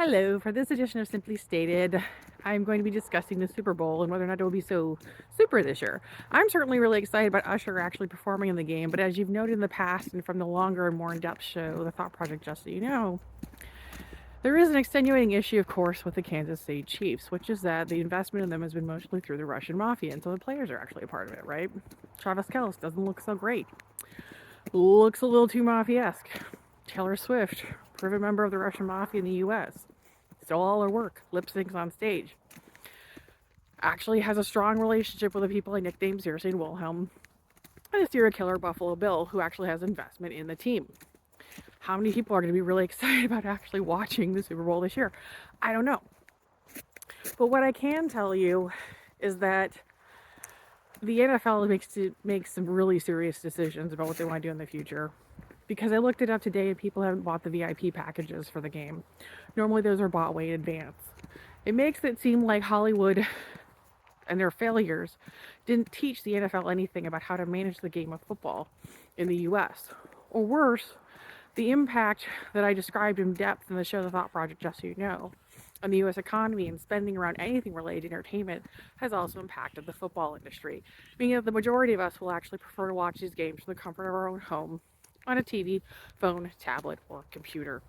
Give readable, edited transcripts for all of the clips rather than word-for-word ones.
Hello, for this edition of Simply Stated, I'm going to be discussing the Super Bowl and whether or not it will be so super this year. I'm certainly really excited about Usher actually performing in the game, but as you've noted in the past and from the longer and more in-depth show, The Thought Project, just so you know, there is an extenuating issue, of course, with the Kansas City Chiefs, which is that the investment in them has been mostly through the Russian mafia, and so the players are actually a part of it, right? Travis Kelce doesn't look so great. Looks a little too mafia-esque. Taylor Swift, proven member of the Russian mafia in the U.S., stole all her work, lip syncs on stage. Actually has a strong relationship with the people I nicknamed Cersei and Wilhelm, and a serial killer, Buffalo Bill, who actually has investment in the team. How many people are going to be really excited about actually watching the Super Bowl this year? I don't know. But what I can tell you is that the NFL makes some really serious decisions about what they want to do in the future. Because I looked it up today and people haven't bought the VIP packages for the game. Normally those are bought way in advance. It makes it seem like Hollywood and their failures didn't teach the NFL anything about how to manage the game of football in the US. Or worse, the impact that I described in depth in the show The Thought Project, just so you know, on the US economy and spending around anything related to entertainment has also impacted the football industry, meaning that the majority of us will actually prefer to watch these games from the comfort of our own home on a TV, phone, tablet, or computer.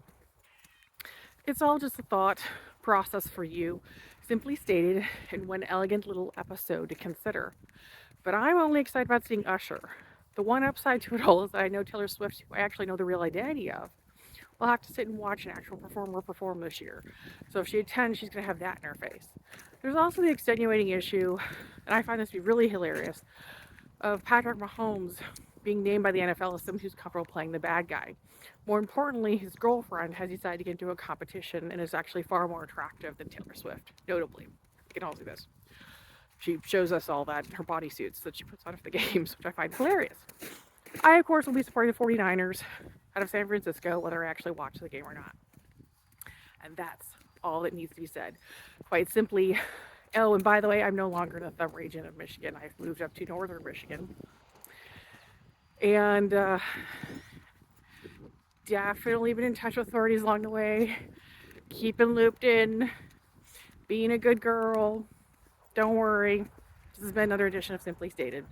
It's all just a thought process for you, simply stated in one elegant little episode to consider. But I'm only excited about seeing Usher. The one upside to it all is that I know Taylor Swift, who I actually know the real identity of, will have to sit and watch an actual performer perform this year. So if she attends, she's going to have that in her face. There's also the extenuating issue, and I find this to be really hilarious, of Patrick Mahomes being named by the NFL as someone who's comfortable playing the bad guy. More importantly, his girlfriend has decided to get into a competition and is actually far more attractive than Taylor Swift, notably. You can all see this. She shows us all that in her bodysuits that she puts on for the games, which I find hilarious. I, of course, will be supporting the 49ers out of San Francisco, whether I actually watch the game or not. And that's all that needs to be said. Quite simply, oh, and by the way, I'm no longer in the thumb region of Michigan. I've moved up to northern Michigan. And definitely been in touch with authorities along the way, keeping looped in, being a good girl. Don't worry. This has been another edition of Simply Stated.